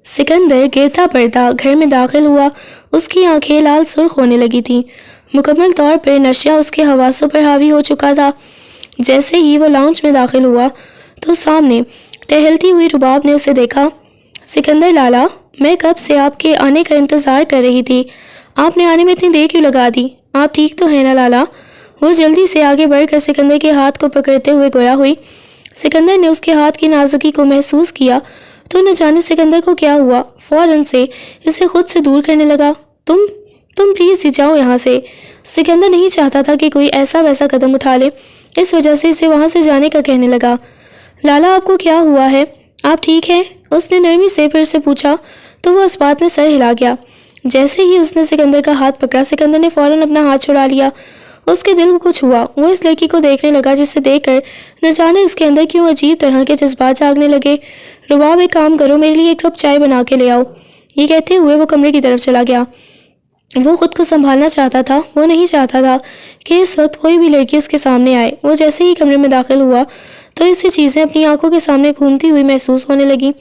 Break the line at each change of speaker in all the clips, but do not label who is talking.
سکندر گرتا پڑتا گھر میں داخل ہوا۔ اس کی آنکھیں لال سرخ ہونے لگی تھیں۔ مکمل طور پر نشہ اس کے حواسوں پر حاوی ہو چکا تھا۔ جیسے ہی وہ لاؤنج میں داخل ہوا تو سامنے ٹہلتی ہوئی رباب نے اسے دیکھا۔ سکندر لالا، میں کب سے آپ کے آنے کا انتظار کر رہی تھی، آپ نے آنے میں اتنی دیر کیوں لگا دی؟ آپ ٹھیک تو ہیں نا لالا؟ وہ جلدی سے آگے بڑھ کر سکندر کے ہاتھ کو پکڑتے ہوئے گویا ہوئی۔ سکندر نے اس کے ہاتھ کی نازکی کو محسوس کیا تو نہ جانے سکندر کو کیا ہوا، فوراً سے اسے خود سے دور کرنے لگا۔ تم پلیز جاؤ یہاں سے۔ سکندر نہیں چاہتا تھا کہ کوئی ایسا ویسا قدم اٹھا لے، اس وجہ سے اسے وہاں سے جانے کا کہنے لگا۔ لالا، آپ کو کیا ہوا ہے؟ آپ ٹھیک ہیں؟ اس نے نرمی سے پھر سے پوچھا تو وہ اس بات میں سر ہلا گیا۔ جیسے ہی اس نے سکندر کا ہاتھ پکڑا، سکندر نے فوراً اپنا ہاتھ چھڑا لیا۔ اس کے دل کو کچھ ہوا، وہ اس لڑکی کو دیکھنے لگا جسے دیکھ کر نہ جانے اس کے اندر کیوں عجیب طرح کے جذبات جاگنے لگے۔ رباب، ایک کام کرو، میرے لیے ایک کپ چائے بنا کے لے آؤ۔ یہ کہتے ہوئے وہ کمرے کی طرف چلا گیا۔ وہ خود کو سنبھالنا چاہتا تھا، وہ نہیں چاہتا تھا کہ اس وقت کوئی بھی لڑکی اس کے سامنے آئے۔ وہ جیسے ہی کمرے میں داخل ہوا تو اسے چیزیں اپنی آنکھوں کے سامنے گھومتی ہوئی محسوس ہونے لگیں۔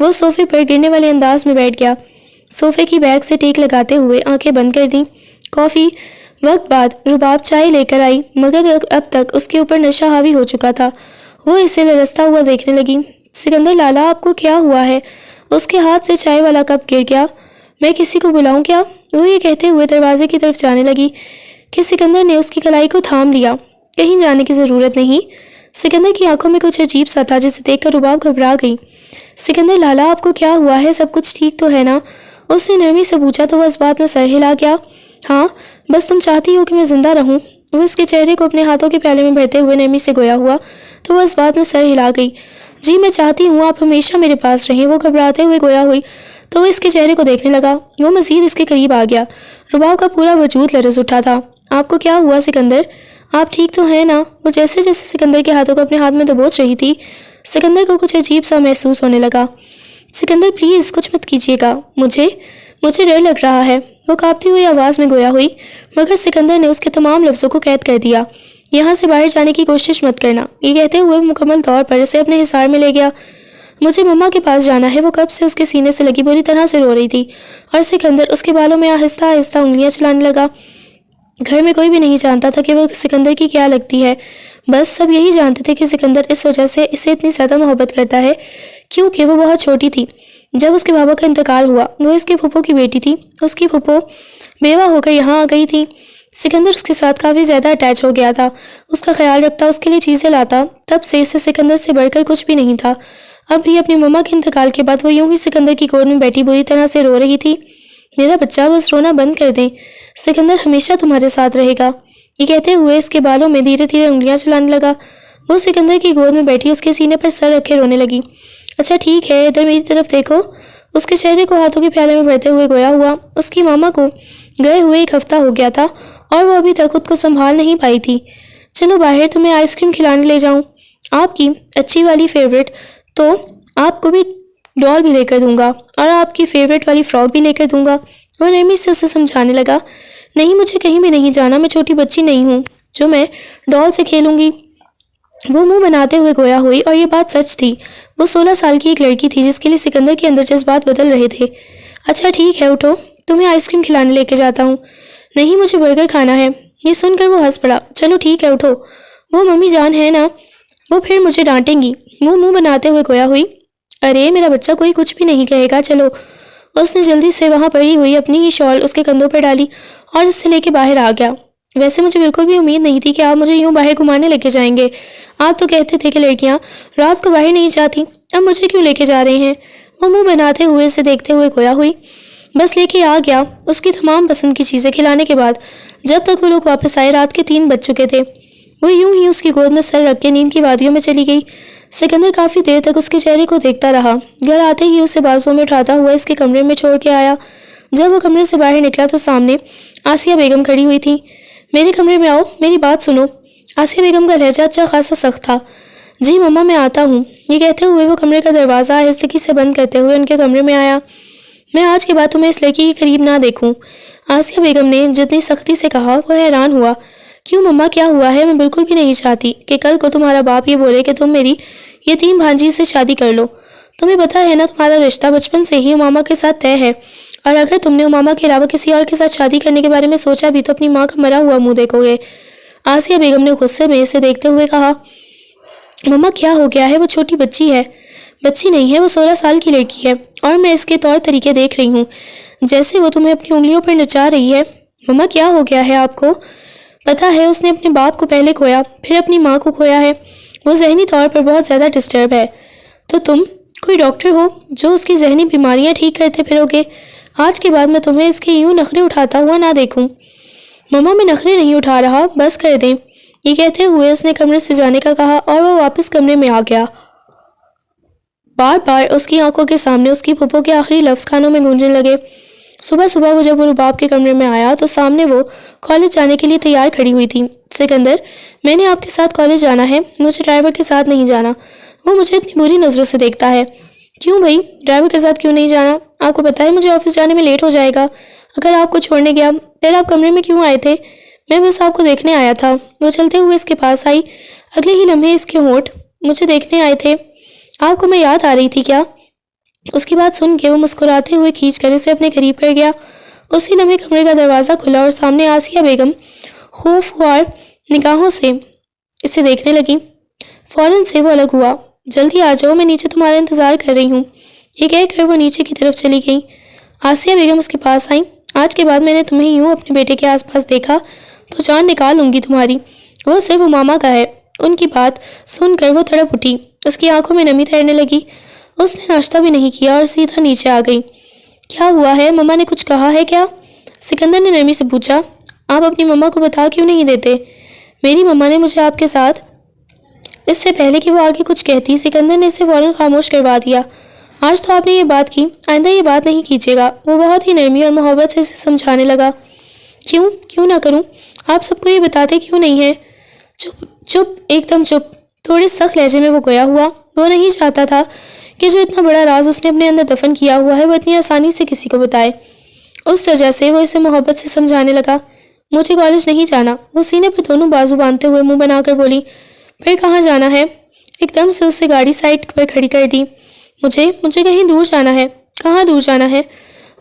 وہ صوفے پر گرنے والے انداز میں بیٹھ گیا، صوفے کی بیک سے ٹیک لگاتے ہوئے آنکھیں بند کر دیں۔ کافی وقت بعد رباب چائے لے کر آئی، مگر اب تک اس کے اوپر نشہ حاوی ہو چکا تھا۔ وہ اسے لرزتا ہوا دیکھنے لگی۔ سکندر لالا، آپ کو کیا ہوا ہے؟ اس کے ہاتھ سے چائے والا کپ گر گیا۔ میں کسی کو بلاؤں کیا؟ وہ یہ کہتے ہوئے دروازے کی طرف جانے لگی کہ سکندر نے اس کی کلائی کو تھام لیا۔ کہیں جانے کی ضرورت نہیں۔ سکندر کی آنکھوں میں کچھ عجیب سا تھا جسے دیکھ کر رباب گھبرا گئی۔ سکندر لالا، آپ کو کیا ہوا ہے؟ سب کچھ ٹھیک تو ہے نا؟ اس نے نرمی سے پوچھا تو وہ اس بات میں سر ہلا گیا۔ ہاں، بس تم چاہتی ہو کہ میں زندہ رہوں؟ وہ اس کے چہرے کو اپنے ہاتھوں کے پیالے میں بھرتے ہوئے نرمی سے گویا ہوا تو وہ اس بات میں سر ہلا گئی۔ جی، میں چاہتی ہوں آپ ہمیشہ میرے پاس رہیں۔ وہ گھبراتے ہوئے گویا ہوئی تو وہ اس کے چہرے کو دیکھنے لگا۔ وہ مزید اس کے قریب آ گیا۔ رباب کا پورا وجود لرز اٹھا تھا۔ آپ کو کیا ہوا سکندر؟ آپ ٹھیک تو ہیں نا؟ وہ جیسے جیسے سکندر کے ہاتھوں کو اپنے ہاتھ میں دبوچ رہی تھی، سکندر کو کچھ عجیب سا محسوس ہونے لگا۔ سکندر پلیز کچھ مت کیجیے گا، مجھے ڈر لگ رہا ہے، وہ کانپتی ہوئی آواز میں گویا ہوئی، مگر سکندر نے اس کے تمام لفظوں کو قید کر دیا۔ یہاں سے باہر جانے کی کوشش مت کرنا، یہ کہتے ہوئے مکمل طور پر اسے اپنے حصار میں لے گیا۔ مجھے مما کے پاس جانا ہے۔ وہ کب سے اس کے سینے سے لگی بری طرح سے رو رہی تھی اور سکندر اس کے بالوں میں آہستہ آہستہ انگلیاں چلانے لگا۔ گھر میں کوئی بھی نہیں جانتا تھا کہ وہ سکندر کی کیا لگتی ہے، بس سب یہی جانتے تھے کہ سکندر اس وجہ سے اسے اتنی زیادہ محبت کرتا ہے کیونکہ وہ بہت چھوٹی تھی جب اس کے بابا کا انتقال ہوا۔ وہ اس کے پھپھو کی بیٹی تھی، اس کی پھپھو بیوہ ہو کر یہاں آ گئی تھی۔ سکندر اس کے ساتھ کافی زیادہ اٹیچ ہو گیا تھا، اس کا خیال رکھتا، اس کے لیے چیزیں لاتا، تب سے اسے سکندر سے بڑھ کر کچھ بھی نہیں تھا۔ اب بھی اپنی مما کے انتقال کے بعد وہ یوں ہی سکندر کی گود میں بیٹھی بری طرح سے رو رہی تھی۔ میرا بچہ، بس رونا بند کر دیں، سکندر ہمیشہ تمہارے ساتھ رہے گا، یہ کہتے ہوئے اس کے بالوں میں دھیرے دھیرے انگلیاں چلانے لگا۔ وہ سکندر کی گود میں بیٹھی اس کے سینے پر سر رکھے رونے لگی۔ اچھا ٹھیک ہے، ادھر میری طرف دیکھو، اس کے چہرے کو ہاتھوں کے پیالے میں بھرتے ہوئے گویا ہوا۔ اس کی ماما کو گئے ہوئے ایک ہفتہ ہو گیا تھا اور وہ ابھی تک خود کو سنبھال نہیں پائی تھی۔ چلو باہر تمہیں آئس کریم کھلانے لے جاؤں، آپ کی اچھی والی فیوریٹ، تو آپ کو بھی ڈال بھی لے کر دوں گا اور آپ کی فیوریٹ والی فراک بھی لے کر دوں گا۔ وہ نرمی سے اسے سمجھانے لگا، نہیں مجھے کہیں بھی نہیں جانا، میں چھوٹی بچی نہیں ہوں جو میں ڈال سے کھیلوں گی۔ وہ منہ بناتے ہوئے گویا ہوئی اور یہ بات سچ تھی۔ وہ 16 سال کی ایک لڑکی تھی جس کے لیے سکندر کے اندر جذبات بدل رہے تھے۔ اچھا ٹھیک ہے، اٹھو، تمہیں آئس کریم کھلانے لے کے جاتا ہوں۔ نہیں، مجھے برگر کھانا ہے۔ یہ سن کر وہ ہنس پڑا۔ چلو ٹھیک ہے، اٹھو، وہ ممی جان ہے نا، وہ پھر مجھے ڈانٹیں گی۔ منہ بناتے ہوئے گویا ہوئی، ارے میرا بچہ کوئی کچھ بھی نہیں کہے گا، چلو۔ اس نے جلدی سے وہاں پڑی ہوئی اپنی ہی شال اس کے کندھوں پر ڈالی اور اس سے لے کے باہر آ گیا۔ ویسے مجھے بالکل بھی امید نہیں تھی کہ آپ مجھے یوں باہر گھمانے لے کے جائیں گے۔ آپ تو کہتے تھے کہ لڑکیاں رات کو باہر نہیں جاتی، اب مجھے کیوں لے کے جا رہے ہیں؟ وہ منہ بناتے ہوئے اسے دیکھتے ہوئے گویا ہوئی۔ بس لے کے آ گیا۔ اس کی تمام پسند کی چیزیں کھلانے کے بعد جب تک وہ لوگ واپس آئے رات کے 3 بج چکے تھے۔ وہ یوں ہی اس کی گود میں سر رکھ کے نیند کی وادیوں میں چلی گئی۔ سکندر کافی دیر تک اس کے چہرے کو دیکھتا رہا۔ گھر آتے ہی اسے بازوں میں اٹھاتا ہوا اس کے کمرے میں چھوڑ کے آیا۔ جب وہ کمرے سے باہر نکلا تو سامنے آسیہ بیگم کھڑی ہوئی تھی۔ میرے کمرے میں آؤ، میری بات سنو۔ آسیہ بیگم کا لہجہ اچھا خاصا سخت تھا۔ جی مما، میں آتا ہوں، یہ کہتے ہوئے وہ کمرے کا دروازہ آہستگی سے بند کرتے ہوئے ان کے کمرے میں آیا۔ میں آج کے بعد تمہیں اس لڑکی کے قریب نہ دیکھوں، آسیہ بیگم نے جتنی سختی سے کہا وہ حیران ہوا۔ کیوں مما، کیا ہوا ہے؟ میں بالکل بھی نہیں چاہتی کہ کل کو تمہارا باپ یہ بولے کہ تم میری یتیم بھانجی سے شادی کر لو۔ تمہیں پتہ ہے نا تمہارا رشتہ بچپن سے ہی امامہ کے ساتھ طے ہے، اور اگر تم نے امامہ کے علاوہ کسی اور کے ساتھ شادی کرنے کے بارے میں سوچا بھی تو اپنی ماں کا مرا ہوا منہ دیکھو گے۔ آسیہ بیگم نے غصے میں اسے دیکھتے ہوئے کہا، مما کیا ہو گیا ہے؟ وہ چھوٹی بچی ہے۔ بچی نہیں ہے، وہ 16 سال کی لڑکی ہے، اور میں اس کے طور طریقے دیکھ رہی ہوں جیسے وہ تمہیں اپنی انگلیوں پر نچا رہی ہے۔ مما کیا ہو گیا ہے آپ کو؟ پتہ ہے اس نے اپنے باپ کو پہلے کھویا، پھر اپنی ماں کو کھویا ہے، وہ ذہنی طور پر بہت زیادہ ڈسٹرب ہے۔ تو تم کوئی ڈاکٹر ہو جو اس کی ذہنی بیماریاں ٹھیک کرتے پھرو گے؟ آج کے بعد میں تمہیں اس کے یوں نخرے اٹھاتا ہوا نہ دیکھوں۔ مما میں نخرے نہیں اٹھا رہا، بس کر دیں۔ یہ کہتے ہوئے اس نے کمرے سے جانے کا کہا اور وہ واپس کمرے میں آ گیا۔ بار بار اس کی آنکھوں کے سامنے اس کی پھپھو کے آخری لفظ کانوں میں گونجنے لگے۔ صبح صبح وہ جب وہ رباب کے کمرے میں آیا تو سامنے وہ کالج جانے کے لیے تیار کھڑی ہوئی تھی۔ سکندر، میں نے آپ کے ساتھ کالج جانا ہے، مجھے ڈرائیور کے ساتھ نہیں جانا، وہ مجھے اتنی بری نظروں سے دیکھتا ہے۔ کیوں بھائی، ڈرائیور کے ساتھ کیوں نہیں جانا؟ آپ کو پتہ ہے مجھے آفس جانے میں لیٹ ہو جائے گا۔ اگر آپ کو چھوڑنے گیا پھر آپ کمرے میں کیوں آئے تھے؟ میں بس آپ کو دیکھنے آیا تھا۔ وہ چلتے ہوئے اس کے پاس آئی، اگلے ہی لمحے اس کے ہونٹ مجھے دیکھنے آئے تھے۔ آپ کو میں یاد آ رہی تھی کیا؟ اس کی بات سن کے وہ مسکراتے ہوئے کھینچ کر اسے اپنے قریب کر گیا۔ اسی لمحے کمرے کا دروازہ کھلا اور سامنے آسیہ بیگم خوفگوار نگاہوں سے اسے دیکھنے لگی۔ فوراً سے وہ الگ ہوا۔ جلدی آ جاؤ، میں نیچے تمہارا انتظار کر رہی ہوں۔ یہ کہہ کر وہ نیچے کی طرف چلی گئی۔ آسیہ بیگم اس کے پاس آئیں۔ آج کے بعد میں نے تمہیں یوں اپنے بیٹے کے آس پاس دیکھا تو جان نکال لوں گی تمہاری۔ وہ صرف امامہ کا ہے۔ ان کی بات سن کر وہ تڑپ اٹھی، اس کی آنکھوں میں نمی تیرنے لگی۔ اس نے ناشتہ بھی نہیں کیا اور سیدھا نیچے آ گئی۔ کیا ہوا ہے؟ مما نے کچھ کہا ہے کیا؟ سکندر نے نرمی سے پوچھا۔ آپ اپنی مما کو بتا کیوں نہیں دیتے؟ میری مما نے مجھے آپ کے ساتھ… اس سے پہلے کہ وہ آگے کچھ کہتی سکندر نے اسے فوراً خاموش کروا دیا۔ آج تو آپ نے یہ بات کی، آئندہ یہ بات نہیں کیجیے گا۔ وہ بہت ہی نرمی اور محبت سے اسے سمجھانے لگا۔ کیوں نہ کروں؟ آپ سب کو یہ بتاتے کیوں نہیں ہیں؟ چپ، ایک دم چپ۔ تھوڑے سخت لہجے میں وہ گویا ہوا۔ وہ نہیں چاہتا تھا کہ جو اتنا بڑا راز اس نے اپنے اندر دفن کیا ہوا ہے وہ اتنی آسانی سے کسی کو بتائے۔ اس وجہ سے وہ اسے محبت سے سمجھانے لگا۔ مجھے کالج نہیں جانا، وہ سینے پر دونوں بازو باندھتے ہوئے منہ بنا کر بولی۔ پھر کہاں جانا ہے؟ ایک دم سے اس سے گاڑی سائڈ پر کھڑی کر دی۔ مجھے کہیں دور جانا ہے۔ کہاں دور جانا ہے؟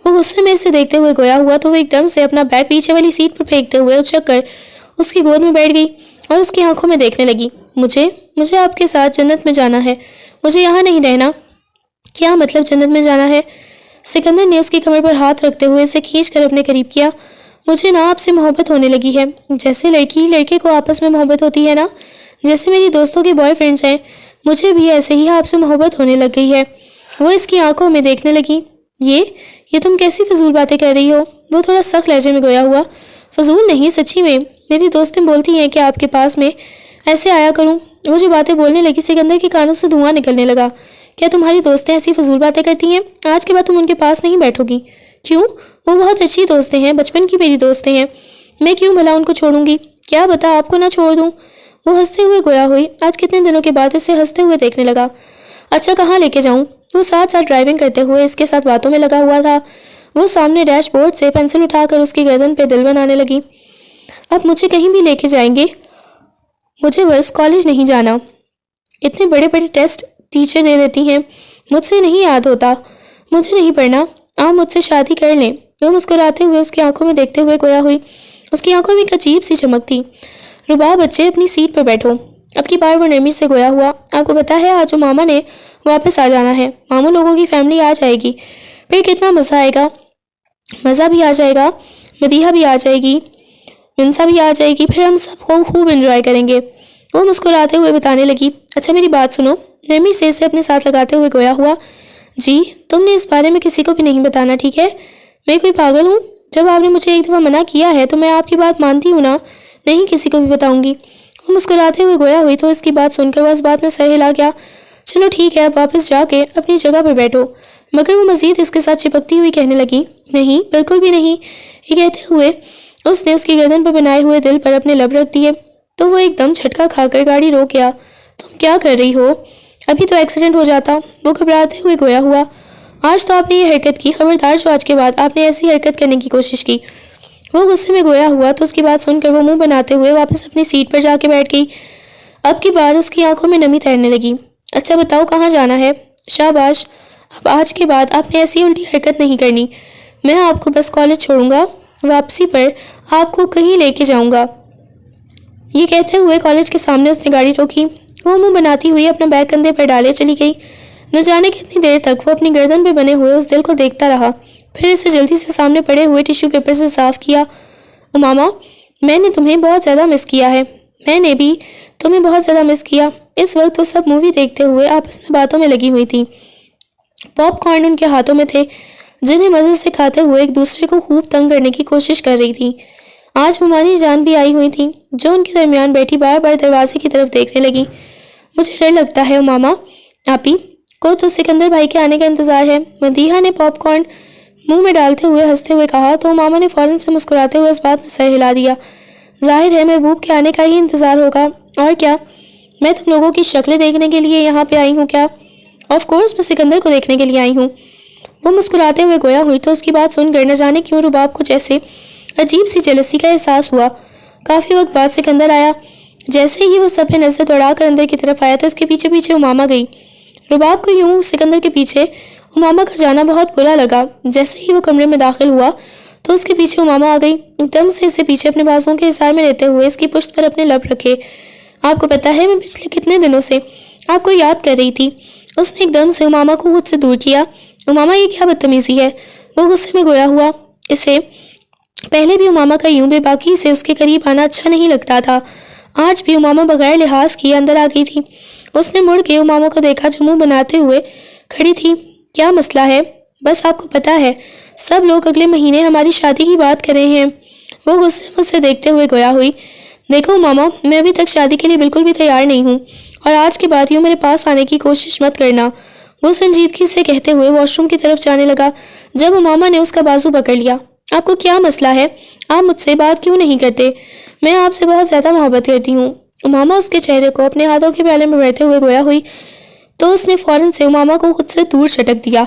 وہ غصے میں اسے دیکھتے ہوئے گویا ہوا تو وہ ایک دم سے اپنا بیگ پیچھے والی سیٹ پر پھینکتے ہوئے اچک کر اس کی گود میں بیٹھ گئی اور اس کی آنکھوں میں دیکھنے لگی۔ مجھے آپ کے ساتھ جنت میں جانا ہے، مجھے یہاں نہیں رہنا۔ کیا مطلب جنت میں جانا ہے؟ سکندر نے اس کی کمر پر ہاتھ رکھتے ہوئے اسے کھینچ کر اپنے قریب کیا۔ مجھے نا آپ سے محبت ہونے لگی ہے، جیسے لڑکی لڑکے کو آپس میں محبت ہوتی ہے نا، جیسے میری دوستوں کے بوائے فرینڈز ہیں، مجھے بھی ایسے ہی آپ سے محبت ہونے لگ گئی ہے۔ وہ اس کی آنکھوں میں دیکھنے لگی۔ یہ تم کیسی فضول باتیں کر رہی ہو؟ وہ تھوڑا سخت لہجے میں گویا ہوا۔ فضول نہیں، سچی میں، میری دوستیں بولتی ہیں کہ آپ کے پاس میں ایسے آیا کروں۔ وہ جو باتیں بولنے لگی سکندر کے کانوں سے دھواں نکلنے لگا۔ کیا تمہاری دوستیں ایسی فضول باتیں کرتی ہیں؟ آج کے بعد تم ان کے پاس نہیں بیٹھو گی۔ کیوں؟ وہ بہت اچھی دوستیں ہیں، بچپن کی میری دوستیں ہیں، میں کیوں بھلا ان کو چھوڑوں گی؟ کیا بتا آپ کو نہ چھوڑ دوں؟ وہ ہنستے ہوئے گویا ہوئی۔ آج کتنے دنوں کے بعد اسے ہنستے ہوئے دیکھنے لگا۔ اچھا کہاں لے کے جاؤں؟ وہ ساتھ ساتھ ڈرائیونگ کرتے ہوئے اس کے ساتھ باتوں میں لگا ہوا تھا۔ وہ سامنے ڈیش بورڈ سے پینسل اٹھا کر اس کی گردن پہ دل بنانے لگی۔ اب مجھے کہیں بھی لے کے جائیں گے، مجھے بس کالج نہیں جانا۔ اتنے بڑے بڑے ٹیسٹ ٹیچر دے دیتی ہیں، مجھ سے نہیں یاد ہوتا، مجھے نہیں پڑھنا، آپ مجھ سے شادی کر لیں۔ وہ مسکراتے ہوئے اس کی آنکھوں میں دیکھتے ہوئے گویا ہوئی۔ اس کی آنکھوں میں ایک عجیب سی چمک تھی۔ رباب بچے اپنی سیٹ پر بیٹھو۔ اب کی بار وہ نرمی سے گویا ہوا۔ آپ کو پتہ ہے آج ماما نے واپس آ جانا ہے، ماموں لوگوں کی فیملی آ جائے گی، پھر کتنا مزہ آئے گا، مزہ بھی آ جائے گا، مدیحہ بھی آ جائے گی، منسا بھی آ جائے گی، پھر ہم سب کو خوب انجوائے کریں گے۔ وہ مسکراتے ہوئے بتانے لگی۔ اچھا میری بات سنو، نرمی سے اسے اپنے ساتھ لگاتے ہوئے گویا ہوا۔ جی، تم نے اس بارے میں کسی کو بھی نہیں بتانا، ٹھیک ہے؟ میں کوئی پاگل ہوں؟ جب آپ نے مجھے ایک دفعہ منع کیا ہے تو میں آپ کی بات مانتی ہوں نا، نہیں کسی کو بھی بتاؤں گی۔ وہ مسکراتے ہوئے گویا ہوئی تو اس کی بات سن کر وہ اس بات میں سر ہلا گیا۔ چلو ٹھیک ہے، اب واپس جا کے اپنی جگہ پر بیٹھو۔ مگر وہ مزید اس کے ساتھ چپکتی ہوئی کہنے لگی، نہیں، بالکل بھی نہیں۔ یہ کہتے ہوئے اس نے اس کی گردن پر بنائے ہوئے دل پر اپنے لب رکھ دیے تو وہ ایک دم جھٹکا کھا کر گاڑی روک گیا۔ تم کیا کر رہی ہو؟ ابھی تو ایکسیڈنٹ ہو جاتا۔ وہ گھبراتے ہوئے گویا ہوا۔ آج تو آپ نے یہ حرکت کی، خبردار جو آج کے بعد آپ نے ایسی حرکت کرنے کی کوشش کی۔ وہ غصے میں گویا ہوا تو اس کی بات سن کر وہ منہ بناتے ہوئے واپس اپنی سیٹ پر جا کے بیٹھ گئی۔ اب کی بار اس کی آنکھوں میں نمی تیرنے لگی۔ اچھا بتاؤ کہاں جانا ہے؟ شاباش، اب آج کے بعد آپ نے ایسی الٹی حرکت نہیں کرنی. میں آپ کو بس کالج چھوڑوں گا، واپسی پر آپ کو کہیں لے کے جاؤں گا. یہ کہتے ہوئے کالج کے سامنے اس نے گاڑی روکی. وہ منہ بناتی ہوئی اپنا بیگ کندھے پر ڈالے چلی گئی. نہ جانے کتنی دیر تک وہ اپنی گردن پہ بنے ہوئے اس دل کو دیکھتا رہا، پھر اسے جلدی سے سامنے پڑے ہوئے ٹیشو پیپر سے صاف کیا. اماما، میں نے تمہیں بہت زیادہ مس کیا ہے. میں نے بھی تمہیں بہت زیادہ مس کیا. اس وقت وہ سب مووی دیکھتے ہوئے آپس میں باتوں میں لگی ہوئی تھی. پاپ کارن ان کے ہاتھوں میں تھے، جنہیں مزے سے کھاتے ہوئے ایک دوسرے کو خوب تنگ کرنے کی کوشش کر رہی تھی. آج ممانی جان بھی آئی ہوئی تھی، جو ان کے درمیان بیٹھی بار بار دروازے کی طرف دیکھنے لگی. مجھے ڈر لگتا ہے اماما، آپی کو تو سکندر بھائی کے آنے کا انتظار ہے. مدیحہ نے پاپ کارن منہ میں ڈالتے ہوئے ہنستے ہوئے کہا تو اماما نے فوراً سے مسکراتے ہوئے اس بات میں سر ہلا دیا. ظاہر ہے محبوب کے آنے کا ہی انتظار ہوگا. اور کیا، میں تم لوگوں کی شکلیں دیکھنے کے لیے یہاں پہ آئی ہوں کیا؟ آف کورس میں سکندر کو دیکھنے کے لیے آئی ہوں. وہ مسکراتے ہوئے گویا ہوئی تو اس کی بات سن کر نہ جانے کیوں رباب کو جیسے عجیب سی جلسی کا احساس ہوا. کافی وقت بعد سکندر آیا. جیسے ہی وہ سب نظر دوڑا کر اندر کی طرف آیا تو اس کے پیچھے پیچھے اماما گئی. رباب کو یوں سکندر کے پیچھے اماما کا جانا بہت برا لگا. جیسے ہی وہ کمرے میں داخل ہوا تو اس کے پیچھے اماما آ گئی. ایک دم سے اسے پیچھے اپنے بازوؤں کے حصار میں لیتے ہوئے اس کی پشت پر اپنے لب رکھے. آپ کو پتہ ہے میں پچھلے کتنے دنوں سے آپ کو یاد کر رہی تھی. اس نے ایک دم سے اماما کو خود سے دور کیا. اماما یہ کیا بدتمیزی ہے؟ وہ غصے میں گویا ہوا. اسے پہلے بھی اماما کا یوں بے باکی سے اس کے قریب آنا اچھا نہیں لگتا تھا. آج بھی اماما بغیر لحاظ کیے اندر آ گئی تھی. اس نے مڑ کے اماما کو دیکھا جو منہ بناتے ہوئے کھڑی تھی. کیا مسئلہ ہے؟ بس آپ کو پتہ ہے سب لوگ اگلے مہینے ہماری شادی کی بات کر رہے ہیں. وہ غصے میں اسے دیکھتے ہوئے گویا ہوئی. دیکھو ماما، میں ابھی تک شادی کے لیے بالکل بھی تیار نہیں ہوں، اور آج کے بعد یوں میرے پاس آنے کی کوشش مت کرنا. وہ سنجیدگی سے کہتے ہوئے واش روم کی طرف جانے لگا جب اماما نے اس کا بازو پکڑ لیا. آپ کو کیا مسئلہ ہے؟ آپ مجھ سے بات کیوں نہیں کرتے؟ میں آپ سے بہت زیادہ محبت کرتی ہوں. اماما اس کے چہرے کو اپنے ہاتھوں کے پیالے میں بھرتے ہوئے گویا ہوئی تو اس نے فوراً سے اماما کو خود سے دور چھٹک دیا.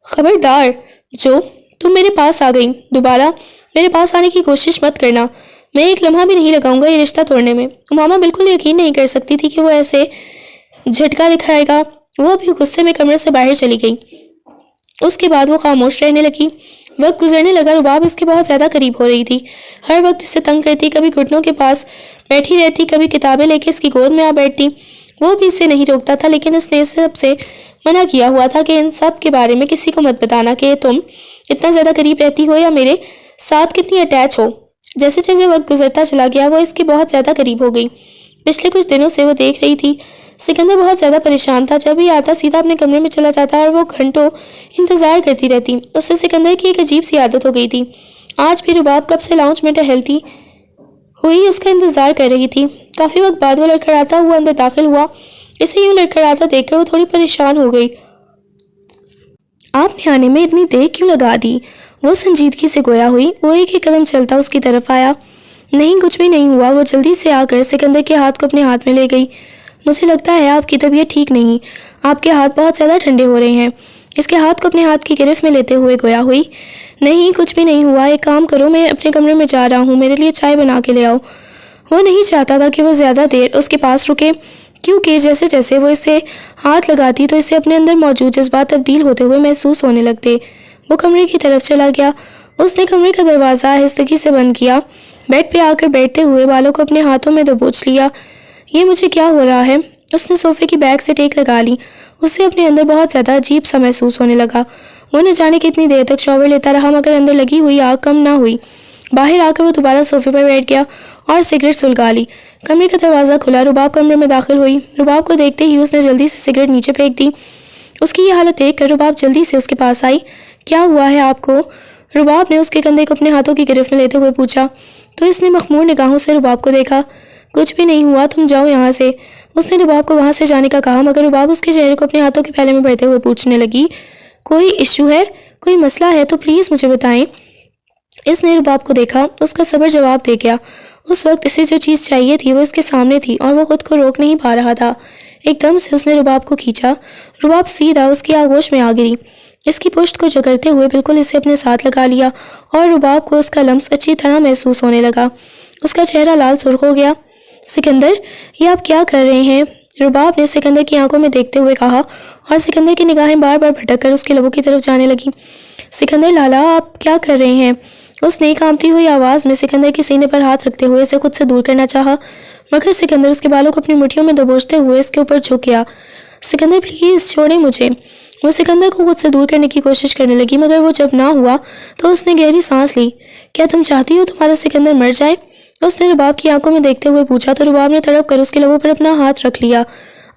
خبردار جو، تم میرے پاس آ گئی. دوبارہ میرے پاس آنے کی کوشش مت کرنا. میں ایک لمحہ بھی نہیں لگاؤں گا یہ رشتہ توڑنے میں. اماما بالکل یقین نہیں کر سکتی تھی کہ وہ ایسے جھٹکا دکھائے گا. وہ بھی غصے میں کمرے سے باہر چلی گئی. اس کے بعد وہ خاموش رہنے لگی. وقت گزرنے لگا. رباب اس کے بہت زیادہ قریب ہو رہی تھی. ہر وقت اسے تنگ کرتی، کبھی گھٹنوں کے پاس بیٹھی رہتی، کبھی کتابیں لے کے اس کی گود میں آ بیٹھتی. وہ بھی اسے نہیں روکتا تھا، لیکن اس نے سب سے منع کیا ہوا تھا کہ ان سب کے بارے میں کسی کو مت بتانا کہ تم اتنا زیادہ قریب رہتی ہو یا میرے ساتھ کتنی اٹیچ ہو. جیسے جیسے وقت گزرتا چلا گیا وہ اس کے بہت زیادہ قریب ہو گئی. پچھلے کچھ دنوں سے وہ دیکھ رہی تھی سکندر بہت زیادہ پریشان تھا. جب بھی آتا سیدھا اپنے کمرے میں چلا جاتا اور وہ گھنٹوں انتظار کرتی رہتی. اس سے سکندر کی ایک عجیب سی عادت ہو گئی تھی. آج بھی رباب کب سے لاؤنج میں ٹہلتی ہوئی اس کا انتظار کر رہی تھی. کافی وقت بعد وہ لڑکھڑاتا ہوا اندر داخل ہوا. اسے یوں لڑکھڑاتا دیکھ کر وہ تھوڑی پریشان ہو گئی. آپ نے آنے میں اتنی دیر کیوں لگا دی؟ وہ سنجیدگی سے گویا ہوئی. وہ ایک ایک قدم چلتا اس کی طرف آیا. نہیں، کچھ بھی نہیں ہوا. وہ جلدی سے آ کر سکندر کے ہاتھ کو اپنے ہاتھ میں لے گئی. مجھے لگتا ہے آپ کی طبیعت ٹھیک نہیں. آپ کے ہاتھ بہت زیادہ ٹھنڈے ہو رہے ہیں. اس کے ہاتھ کو اپنے ہاتھ کی گرفت میں لیتے ہوئے گویا ہوئی. نہیں، کچھ بھی نہیں ہوا. ایک کام کرو، میں اپنے کمرے میں جا رہا ہوں، میرے لیے چائے بنا کے لے آؤ. وہ نہیں چاہتا تھا کہ وہ زیادہ دیر اس کے پاس رکے، کیونکہ جیسے جیسے وہ اسے ہاتھ لگاتی تو اسے اپنے اندر موجود جذبات تبدیل ہوتے ہوئے محسوس ہونے لگتے. وہ کمرے کی طرف چلا گیا. اس نے کمرے کا دروازہ آہستگی سے بند کیا. بیڈ پہ آ کر بیٹھتے ہوئے بالوں کو اپنے ہاتھوں میں دبوچ لیا. یہ مجھے کیا ہو رہا ہے؟ اس نے صوفے کی بیک سے ٹیک لگا لی. اسے اپنے اندر بہت زیادہ عجیب سا محسوس ہونے لگا. وہ نہ جانے کتنی دیر تک شاور لیتا رہا مگر اندر لگی ہوئی آگ کم نہ ہوئی. باہر آ کر وہ دوبارہ صوفے پر بیٹھ گیا اور سگریٹ سلگا لی. کمرے کا دروازہ کھلا. رباب کمرے میں داخل ہوئی. رباب کو دیکھتے ہی اس نے جلدی سے سگریٹ نیچے پھینک دی. اس کی یہ حالت دیکھ کر رباب جلدی سے اس کے پاس آئی. کیا ہوا ہے آپ کو؟ رباب نے اس کے کندھے کو اپنے ہاتھوں کی گرفت میں لیتے ہوئے پوچھا تو اس نے مخمور نگاہوں سے رباب کو دیکھا. کچھ بھی نہیں ہوا، تم جاؤ یہاں سے. اس نے رباب کو وہاں سے جانے کا کہا مگر رباب اس کے چہرے کو اپنے ہاتھوں کے پھیلے میں بھرتے ہوئے پوچھنے لگی کوئی ایشو ہے، کوئی مسئلہ ہے تو پلیز مجھے بتائیں. اس نے رباب کو دیکھا. اس کا صبر جواب دے گیا. اس وقت اسے جو چیز چاہیے تھی وہ اس کے سامنے تھی اور وہ خود کو روک نہیں پا رہا تھا. ایک دم سے اس نے رباب کو کھینچا. رباب سیدھا اس کی آغوش میں آ گری. اس کی پشت کو جگڑتے ہوئے بالکل اسے اپنے ساتھ لگا لیا اور رباب کو اس کا لمس اچھی طرح محسوس ہونے لگا. اس کا چہرہ لال سرخ ہو گیا. سکندر، یہ آپ کیا کر رہے ہیں؟ رباب نے سکندر کی آنکھوں میں دیکھتے ہوئے کہا اور سکندر کی نگاہیں بار بار بھٹک کر اس کے لبوں کی طرف جانے لگیں۔ سکندر لالا، آپ کیا کر رہے ہیں؟ اس نے کانپتی ہوئی آواز میں سکندر کے سینے پر ہاتھ رکھتے ہوئے اسے خود سے دور کرنا چاہا، مگر سکندر اس کے بالوں کو اپنی مٹھیوں میں دبوچتے ہوئے اس کے اوپر جھک گیا۔ سکندر پلیز چھوڑیں مجھے۔ وہ سکندر کو خود سے دور کرنے کی کوشش کرنے لگی، مگر وہ جب نہ ہوا تو اس نے گہری سانس لی۔ کیا تم چاہتی ہو تمہارا سکندر مر جائے؟ اس نے رباب کی آنکھوں میں دیکھتے ہوئے پوچھا تو رباب نے تڑپ کر اس کے لبوں پر اپنا ہاتھ رکھ لیا۔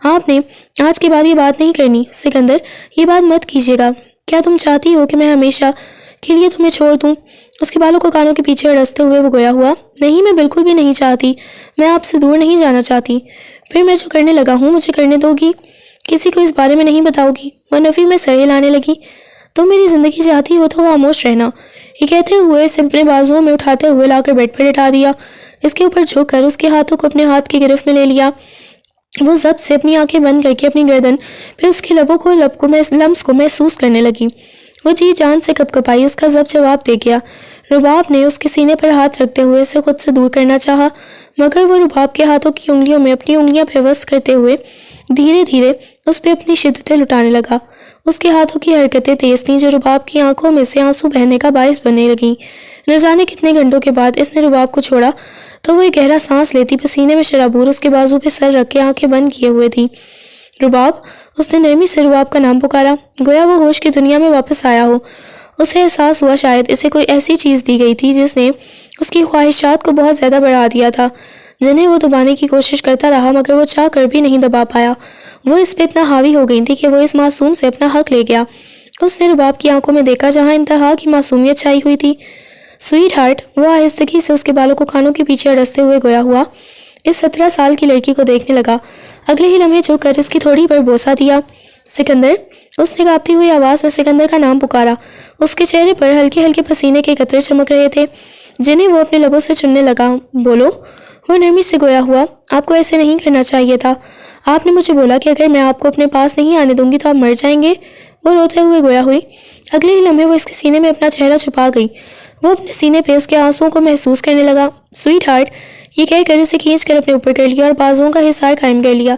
آپ نے آج کے بعد یہ بات نہیں کرنی سکندر، یہ بات مت کیجیے گا۔ کیا تم چاہتی ہو کہ میں ہمیشہ کے لیے تمہیں چھوڑ دوں؟ اس کے بالوں کو کانوں کے پیچھے اڑستے ہوئے وہ گویا ہوا، نہیں میں بالکل بھی نہیں چاہتی، میں آپ سے دور نہیں جانا چاہتی۔ پھر میں جو کرنے لگا ہوں مجھے کرنے دو گی، کسی کو اس بارے میں نہیں بتاؤ گی؟ وہ نفی میں سر ہلانے لگی۔ تم میری زندگی چاہتی ہو تو خاموش رہنا۔ یہ کہتے ہوئے اسے اپنے بازوؤں میں اٹھاتے ہوئے لا کر بیڈ پر لٹا دیا، اس کے اوپر جھک کر اس کے ہاتھوں کو اپنے ہاتھ کی گرفت میں لے لیا۔ وہ ضبط سے اپنی آنکھیں بند کر کے اپنی گردن پھر اس کے لبوں کو لمس کو محسوس کرنے لگی۔ وہ جی جان سے کپ کپائی اس کا ضبط جواب دے گیا۔ رباب نے اس کے سینے پر ہاتھ رکھتے ہوئے اسے خود سے دور کرنا چاہا، مگر وہ رباب کے ہاتھوں کی انگلیوں میں اپنی انگلیاں پیوست کرتے ہوئے دھیرے دھیرے اس پہ اپنی شدتیں لٹانے لگا۔ اس کے ہاتھوں کی حرکتیں تیز تھیں جو رباب کی آنکھوں میں سے آنسو بہنے کا باعث بننے لگیں۔ نہ جانے کتنے گھنٹوں کے بعد اس نے رباب کو چھوڑا تو وہ ایک گہرا سانس لیتی پسینے میں شرابور اس کے بازو پہ سر رکھ کے آنکھیں بند کیے ہوئے تھی۔ رباب، اس نے نرمی سے رباب کا نام پکارا، گویا وہ ہوش کی دنیا میں واپس آیا ہو۔ اسے احساس ہوا شاید اسے کوئی ایسی چیز دی گئی تھی جس نے اس کی خواہشات کو بہت زیادہ بڑھا دیا تھا، جنہیں وہ دبانے کی کوشش کرتا رہا مگر وہ چاہ کر بھی نہیں دبا پایا۔ وہ اس پہ اتنا حاوی ہو گئی تھی کہ وہ اس معصوم سے اپنا حق لے گیا۔ اس نے رباب کی آنکھوں میں دیکھا جہاں انتہا کی معصومیت چھائی ہوئی تھی۔ سویٹ ہارٹ، وہ آہستگی سے اس کے بالوں کو کانوں کے پیچھے اڑستے ہوئے گویا ہوا اس 17 سال کی لڑکی کو دیکھنے لگا۔ اگلے ہی لمحے جھک کر اس کی تھوڑی پر بوسہ دیا۔ سکندر، اس نے کانپتی ہوئی آواز میں سکندر کا نام پکارا۔ اس کے چہرے پر ہلکے ہلکے پسینے کے قطرے چمک رہے تھے جنہیں وہ اپنے لبوں سے چننے لگا۔ بولو، وہ نرمی سے گویا ہوا، آپ کو ایسے نہیں کرنا چاہیے تھا۔ آپ نے مجھے بولا کہ اگر میں آپ کو اپنے پاس نہیں آنے دوں گی تو آپ مر جائیں گے۔ وہ روتے ہوئے گویا ہوئی۔ اگلے ہی لمحے وہ اس کے سینے میں اپنا چہرہ چھپا گئی۔ وہ اپنے سینے پہ اس کے آنسوؤں کو محسوس کرنے لگا۔ سویٹ ہارٹ، یہ کہہ کر اسے کھینچ کر اپنے اوپر کر لیا اور بازوؤں کا حصار قائم کر لیا۔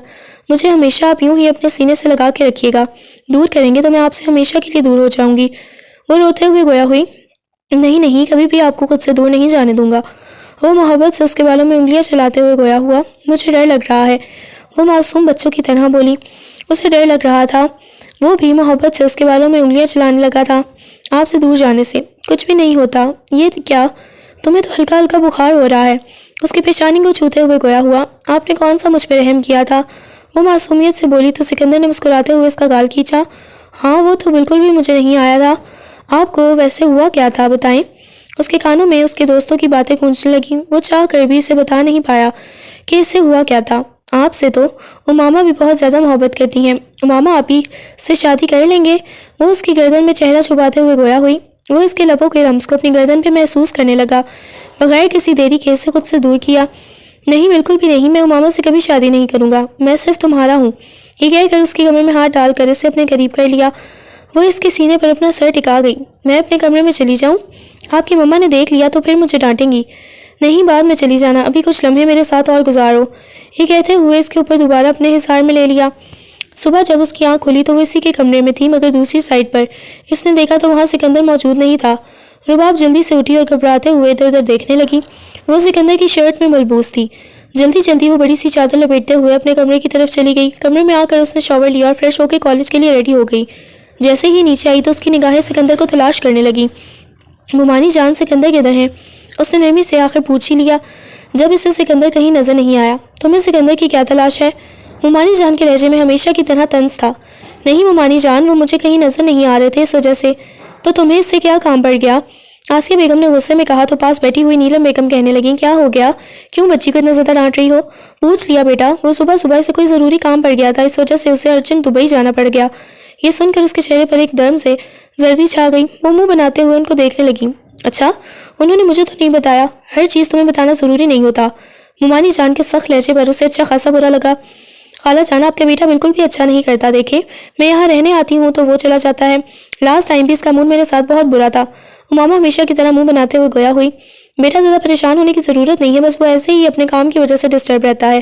مجھے ہمیشہ آپ یوں ہی اپنے سینے سے لگا کے رکھیے گا، دور کریں گے تو میں آپ سے ہمیشہ کے لیے دور ہو جاؤں گی۔ وہ روتے ہوئے گویا ہوئی، نہیں نہیں، کبھی بھی آپ کو خود سے دور نہیں جانے دوں گا۔ وہ محبت سے اس کے بالوں میں انگلیاں چلاتے ہوئے گویا ہوا، مجھے ڈر لگ رہا ہے۔ وہ معصوم بچوں کی طرح بولی۔ اسے ڈر لگ رہا تھا۔ وہ بھی محبت سے اس کے بالوں میں انگلیاں چلانے لگا تھا۔ آپ سے دور جانے سے کچھ بھی نہیں ہوتا۔ یہ کیا، تمہیں تو ہلکا ہلکا بخار ہو رہا ہے۔ اس کی پیشانی کو چھوتے ہوئے گویا ہوا، آپ نے کون سا مجھ پہ رحم کیا تھا؟ وہ معصومیت سے بولی تو سکندر نے مسکراتے ہوئے اس کا گال کھینچا۔ ہاں، وہ تو بالکل بھی مجھے نہیں آیا تھا۔ آپ کو ویسے ہوا کیا تھا بتائیں؟ اس کے کانوں میں اس کے دوستوں کی باتیں گونجنے لگیں۔ وہ چاہ کر بھی اسے بتا نہیں پایا کہ اس سے ہوا کیا تھا۔ آپ سے تو امامہ بھی بہت زیادہ محبت کرتی ہیں، امامہ آپ ہی سے شادی کر لیں گے؟ وہ اس کی گردن میں چہرہ چھپاتے ہوئے گویا ہوئی۔ وہ اس کے لبوں کے لمس کو اپنی گردن پہ محسوس کرنے لگا، بغیر کسی دیری کے اسے خود سے دور کیا۔ نہیں، بالکل بھی نہیں، میں امامہ سے کبھی شادی نہیں کروں گا، میں صرف تمہارا ہوں۔ یہ کہہ کر اس کے کمر میں ہاتھ ڈال کر اسے اپنے قریب کر لیا۔ وہ اس کے سینے پر اپنا سر ٹکا گئی۔ میں اپنے کمرے میں چلی جاؤں؟ آپ کی مما نے دیکھ لیا تو پھر مجھے ڈانٹیں گی۔ نہیں، بعد میں چلی جانا، ابھی کچھ لمحے میرے ساتھ اور گزارو۔ یہ کہتے ہوئے اس کے اوپر دوبارہ اپنے حصار میں لے لیا۔ صبح جب اس کی آنکھ کھلی تو وہ اسی کے کمرے میں تھی، مگر دوسری سائڈ پر۔ اس نے دیکھا تو وہاں سکندر موجود نہیں تھا۔ رباب جلدی سے اٹھی اور گھبراتے ہوئے ادھر ادھر دیکھنے لگی۔ وہ سکندر کی شرٹ میں ملبوس تھی۔ جلدی جلدی وہ بڑی سی چادر لپیٹتے ہوئے اپنے کمرے کی طرف چلی گئی۔ کمرے میں آ کر اس نے شاور لیا اور فریش ہو کے کالج کے لیے ریڈی ہو گئی۔ جیسے ہی نیچے آئی تو اس کی نگاہیں سکندر کو تلاش کرنے لگیں۔ ممانی جان، سکندر کدھر ہیں؟ اس نے نرمی سے آخر پوچھ ہی لیا جب اسے سکندر کہیں نظر نہیں آیا۔ تمہیں سکندر کی کیا تلاش ہے؟ ممانی جان کے لہجے میں ہمیشہ کی طرح طنز تھا۔ نہیں ممانی جان، وہ مجھے کہیں نظر نہیں آ رہے تھے اس وجہ سے۔ تو تمہیں اس سے کیا کام پڑ گیا؟ آسیہ بیگم نے غصے میں کہا تو پاس بیٹھی ہوئی نیلم بیگم کہنے لگیں، کیا ہو گیا؟ کیوں بچی کو اتنا زیادہ ڈانٹ رہی ہو؟ پوچھ لیا بیٹا، وہ صبح صبح اسے کوئی ضروری کام پڑ گیا تھا، اس وجہ سے اسے ارجنٹ دبئی جانا پڑ گیا۔ یہ سن کر اس کے چہرے پر ایک دم سے زردی چھا گئی۔ وہ منہ بناتے ہوئے ان کو دیکھنے لگی۔ اچھا، انہوں نے مجھے تو نہیں بتایا۔ ہر چیز تمہیں بتانا ضروری نہیں ہوتا۔ ممانی جان کے سخت لہجے پر اسے اچھا خاصا برا لگا۔ خالہ جان، آپ کا بیٹا بالکل بھی اچھا نہیں کرتا، دیکھیں میں یہاں رہنے آتی ہوں تو وہ چلا جاتا ہے۔ لاسٹ ٹائم بھی اس کا موڈ میرے ساتھ بہت برا تھا۔ امامہ ہمیشہ کی طرح منہ بناتے ہوئے گویا ہوئی، بیٹا زیادہ پریشان ہونے کی ضرورت نہیں ہے، بس وہ ایسے ہی اپنے کام کی وجہ سے ڈسٹرب رہتا ہے۔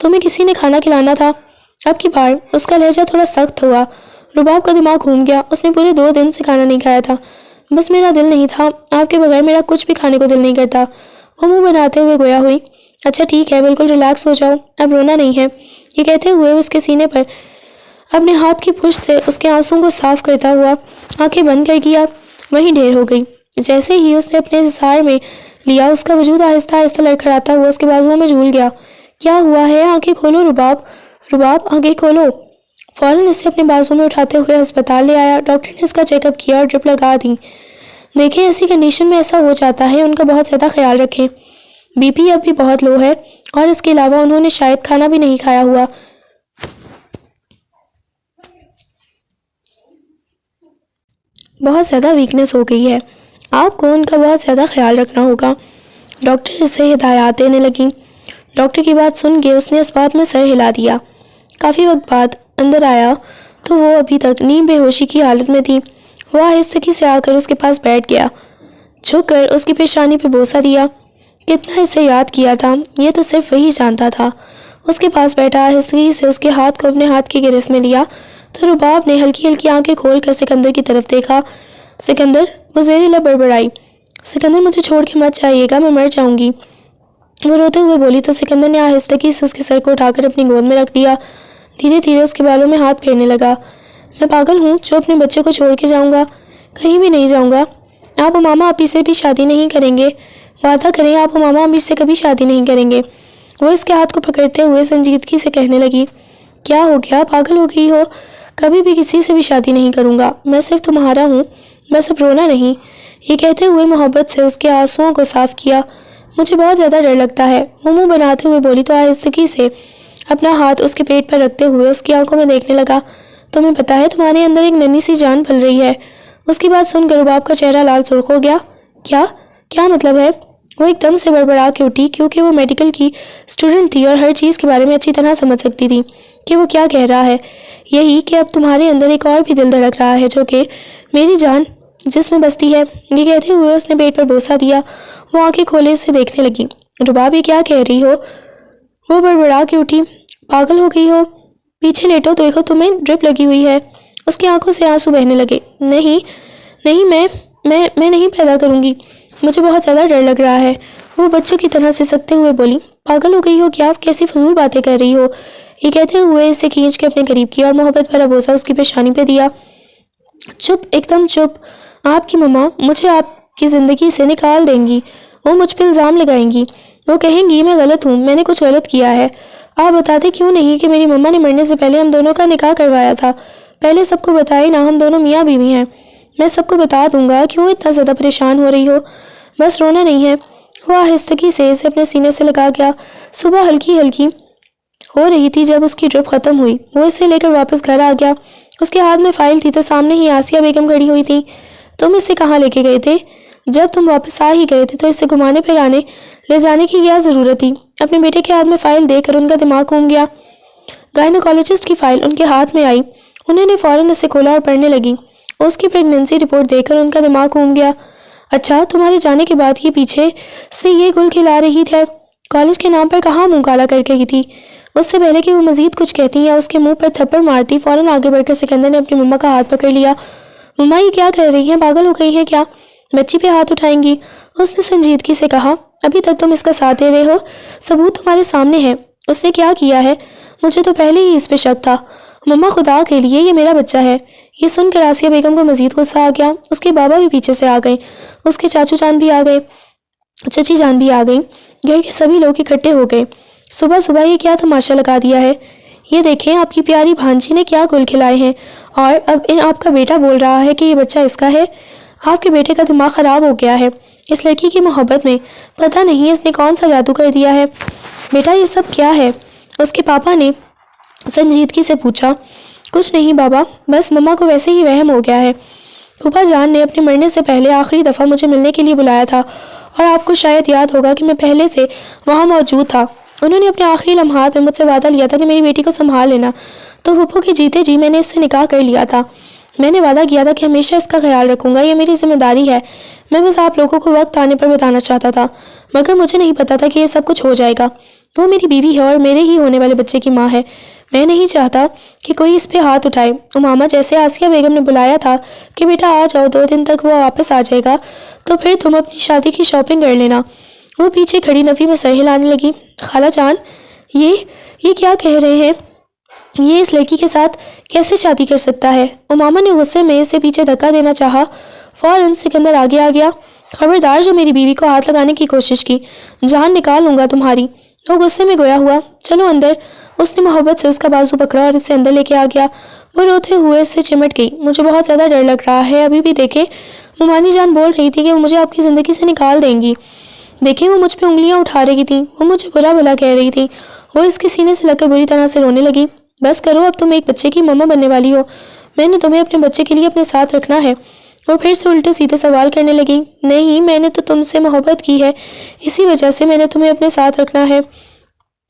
تمہیں کسی نے کھانا کھلانا تھا۔ اب کی بار اس کا لہجہ تھوڑا سخت ہوا۔ رباب کا دماغ گھوم گیا، اس نے پورے 2 دن سے کھانا نہیں کھایا تھا۔ بس میرا دل نہیں تھا، آپ کے بغیر میرا کچھ بھی کھانے کو دل نہیں کرتا، وہ منہ بناتے ہوئے گویا ہوئی۔ اچھا ٹھیک ہے، بالکل ریلیکس ہو جاؤ، اب رونا نہیں ہے۔ یہ کہتے ہوئے اس کے سینے پر اپنے ہاتھ کی پشت سے اس کے آنسوں کو صاف کرتا ہوا آنکھیں بند کر کیا وہیں ڈھیر ہو گئی۔ جیسے ہی اس نے اپنے حصار میں لیا، اس کا وجود آہستہ آہستہ لڑکھڑاتا ہوا اس کے بازوؤں میں جھول گیا۔ کیا ہوا ہے؟ آنکھیں کھولو رباب، رباب آنکھیں کھولو۔ فوراً اسے اپنے بازو میں اٹھاتے ہوئے ہسپتال لے آیا۔ ڈاکٹر نے اس کا چیک اپ کیا اور ڈرپ لگا دی۔ دیکھیں ایسی کنڈیشن میں ایسا ہو جاتا ہے، ان کا بہت زیادہ خیال رکھیں۔ بی پی اب بھی بہت لو ہے اور اس کے علاوہ انہوں نے شاید کھانا بھی نہیں کھایا ہوا۔ بہت زیادہ ویکنس ہو گئی ہے، آپ کو ان کا بہت زیادہ خیال رکھنا ہوگا۔ ڈاکٹر اسے ہدایات دینے لگیں۔ ڈاکٹر کی بات سن کے اس نے اس بات میں سر ہلا دیا۔ کافی وقت بعد اندر آیا تو وہ ابھی تک نیم بے ہوشی کی حالت میں تھی۔ وہ آہستگی سے آ کر اس کے پاس بیٹھ گیا، جھک کر اس کی پیشانی پہ بوسہ دیا۔ کتنا اسے یاد کیا تھا یہ تو صرف وہی جانتا تھا۔ اس کے پاس بیٹھا آہستگی سے اس کے ہاتھ کو اپنے ہاتھ کی گرفت میں لیا تو رباب نے ہلکی ہلکی آنکھیں کھول کر سکندر کی طرف دیکھا۔ سکندر، وہ زیر لب بڑبڑائی، سکندر مجھے چھوڑ کے مت جائیے گا، میں مر جاؤں گی۔ وہ روتے ہوئے بولی تو سکندر نے آہستگی سے اس کے سر کو اٹھا کر اپنی گود میں رکھ دیا۔ دھیرے دھیرے اس کے بالوں میں ہاتھ پھیرنے لگا۔ میں پاگل ہوں جو اپنے بچے کو چھوڑ کے جاؤں گا؟ کہیں بھی نہیں جاؤں گا۔ آپ امامہ اپی سے بھی شادی نہیں کریں گے؟ وعدہ کریں آپ امامہ اپی سے کبھی شادی نہیں کریں گے۔ وہ اس کے ہاتھ کو پکڑتے ہوئے سنجیدگی سے کہنے لگی، کیا ہو گیا، پاگل ہو گئی ہو؟ کبھی بھی کسی سے بھی شادی نہیں کروں گا، میں صرف تمہارا ہوں، بس اب رونا نہیں۔ یہ کہتے ہوئے محبت سے اس کے آنسوؤں کو صاف کیا۔ مجھے بہت زیادہ ڈر لگتا ہے، وہ منہ بناتے ہوئے بولی تو آہستگی سے اپنا ہاتھ اس کے پیٹ پر رکھتے ہوئے اس کی آنکھوں میں دیکھنے لگا۔ تمہیں پتہ ہے تمہارے اندر ایک ننھی سی جان پل رہی ہے۔ اس کی بات سن کر رباب کا چہرہ لال سرخ ہو گیا۔ کیا مطلب ہے؟ وہ ایک دم سے بڑبڑا کے اٹھی، کیونکہ وہ میڈیکل کی اسٹوڈنٹ تھی اور ہر چیز کے بارے میں اچھی طرح سمجھ سکتی تھی کہ وہ کیا کہہ رہا ہے۔ یہی کہ اب تمہارے اندر ایک اور بھی دل دھڑک رہا ہے جو کہ میری جان جس میں بستی ہے۔ یہ کہتے ہوئے اس نے پیٹ پر بوسہ دیا۔ وہ آنکھیں کھولے سے دیکھنے لگی۔ رباب یہ کیا کہہ رہی ہو؟ وہ بڑبڑا کے اٹھی۔ پاگل ہو گئی ہو؟ پیچھے لیٹو، دیکھو تمہیں ڈرپ لگی ہوئی ہے۔ اس کی آنکھوں سے آنسو بہنے لگے۔ نہیں میں نہیں پیدا کروں گی، مجھے بہت زیادہ ڈر لگ رہا ہے، وہ بچوں کی طرح سسکتے ہوئے بولی۔ پاگل ہو گئی ہو کیا؟ کیسی فضول باتیں کر رہی ہو؟ یہ کہتے ہوئے اسے کھینچ کے اپنے قریب کیا اور محبت بھرا بوسہ اس کی پیشانی پہ دیا۔ چپ، ایک دم چپ۔ آپ کی مما مجھے آپ کی زندگی سے نکال دیں گی، وہ مجھ پہ الزام لگائیں گی، وہ کہیں گی میں غلط ہوں، میں نے کچھ غلط کیا ہے۔ آپ بتاتے کیوں نہیں کہ میری مما نے مرنے سے پہلے ہم دونوں کا نکاح کروایا تھا؟ پہلے سب کو بتائے نا، ہم دونوں میاں بیوی ہیں۔ میں سب کو بتا دوں گا، کیوں اتنا زیادہ پریشان ہو رہی ہو؟ بس رونا نہیں ہے۔ وہ آہستگی سے اسے اپنے سینے سے لگا گیا۔ صبح ہلکی ہلکی ہو رہی تھی جب اس کی ڈرپ ختم ہوئی۔ وہ اسے لے کر واپس گھر آ گیا۔ اس کے ہاتھ میں فائل تھی تو سامنے ہی آسیہ بیگم کھڑی ہوئی تھی۔ تم اسے کہاں لے کے گئے تھے؟ جب تم واپس آ ہی گئے تھے تو اسے گھمانے پھرانے لے جانے کی کیا ضرورت تھی؟ اپنے بیٹے کے ہاتھ میں فائل دیکھ کر ان کا دماغ گھوم گیا۔ گائنیکالوجسٹ کی فائل ان کے ہاتھ میں آئی۔ انہوں نے فوراً اسے کھولا اور پڑھنے لگی۔ اس کی پریگننسی رپورٹ دیکھ کر ان کا دماغ گھوم گیا۔ اچھا، تمہارے جانے کے بعد یہ پیچھے سے یہ گل کھلا رہی ہے، کالج کے نام پر کہاں منہ کالا کر کے تھی؟ اس سے پہلے کہ وہ مزید کچھ کہتی یا اس کے منہ پر تھپڑ مارتی، فوراً آگے بڑھ کر سکندر نے اپنی مما کا ہاتھ پکڑ لیا۔ مما یہ کیا کر رہی ہیں؟ پاگل ہو گئی ہیں کیا؟ بچی پہ ہاتھ اٹھائیں گی؟ اس نے سنجیدگی سے کہا۔ ابھی تک تم اس کا ساتھ دے رہے ہو، ثبوت تمہارے سامنے ہے۔ اس نے کیا کیا ہے؟ مجھے تو پہلے ہی اس پہ شک تھا۔ مما خدا کے لیے یہ میرا بچہ ہے۔ یہ سن کر آسیہ بیگم کو مزید غصہ آ گیا۔ اس کے بابا بھی پیچھے سے آ گئے، اس کے چاچو جان بھی آ گئے، چچی جان بھی آ گئیں، گھر کے سبھی لوگ اکٹھے ہو گئے۔ صبح صبح یہ کیا تماشا لگا دیا ہے؟ یہ دیکھیں آپ کی پیاری بھانجی نے کیا گل کھلائے ہیں، اور اب آپ کا بیٹا بول رہا ہے کہ یہ بچہ اس کا ہے۔ آپ کے بیٹے کا دماغ خراب ہو گیا ہے۔ اس لڑکی کی محبت میں پتہ نہیں اس نے کون سا جادو کر دیا ہے۔ بیٹا یہ سب کیا ہے؟ اس کے پاپا نے سنجیدگی سے پوچھا۔ کچھ نہیں بابا، بس مما کو ویسے ہی وہم ہو گیا ہے۔ پھوپھا جان نے اپنے مرنے سے پہلے آخری دفعہ مجھے ملنے کے لیے بلایا تھا، اور آپ کو شاید یاد ہوگا کہ میں پہلے سے وہاں موجود تھا۔ انہوں نے اپنے آخری لمحات میں مجھ سے وعدہ لیا تھا کہ میری بیٹی کو سنبھال لینا، تو پھوپھو کے جیتے جی میں نے اس سے نکاح کر لیا تھا۔ میں نے وعدہ کیا تھا کہ ہمیشہ اس کا خیال رکھوں گا، یہ میری ذمہ داری ہے۔ میں بس آپ لوگوں کو وقت آنے پر بتانا چاہتا تھا، مگر مجھے نہیں پتا تھا کہ یہ سب کچھ ہو جائے گا۔ وہ میری بیوی ہے اور میرے ہی ہونے والے بچے کی ماں ہے. میں نہیں چاہتا کہ کوئی اس پہ ہاتھ اٹھائے. امامہ جیسے آسیہ بیگم نے بلایا تھا کہ بیٹا آ جاؤ 2 دن تک وہ واپس آ جائے گا تو پھر تم اپنی شادی کی شاپنگ کر لینا. وہ پیچھے کھڑی نفی میں سر ہلانے لگی. خالہ جان یہ کیا کہہ رہے ہیں؟ یہ اس لڑکی کے ساتھ کیسے شادی کر سکتا ہے؟ امامہ نے غصے میں اسے پیچھے دھکا دینا چاہا. فوراً سکندر آگے آ گیا. خبردار جو میری بیوی کو ہاتھ لگانے کی کوشش کی، جان نکال لوں گا تمہاری. وہ غصے میں گویا ہوا. چلو اندر. اس نے محبت سے اس کا بازو پکڑا اور اسے اندر لے کے آ گیا. وہ روتے ہوئے اس سے چمٹ گئی. مجھے بہت زیادہ ڈر لگ رہا ہے. ابھی بھی دیکھیں، ممانی جان بول رہی تھی کہ وہ مجھے آپ کی زندگی سے نکال دیں گی. دیکھیں، وہ مجھ پہ انگلیاں اٹھا رہی تھیں. وہ مجھے برا بھلا کہہ رہی تھی. وہ اس کے سینے سے لگ کر بری طرح سے رونے لگی. بس کرو، اب تم ایک بچے کی ماما بننے والی ہو. میں نے تمہیں اپنے بچے کے لیے اپنے ساتھ رکھنا ہے. وہ پھر سے الٹے سیدھے سوال کرنے لگی. نہیں، میں نے تو تم سے محبت کی ہے، اسی وجہ سے میں نے تمہیں اپنے ساتھ رکھنا ہے.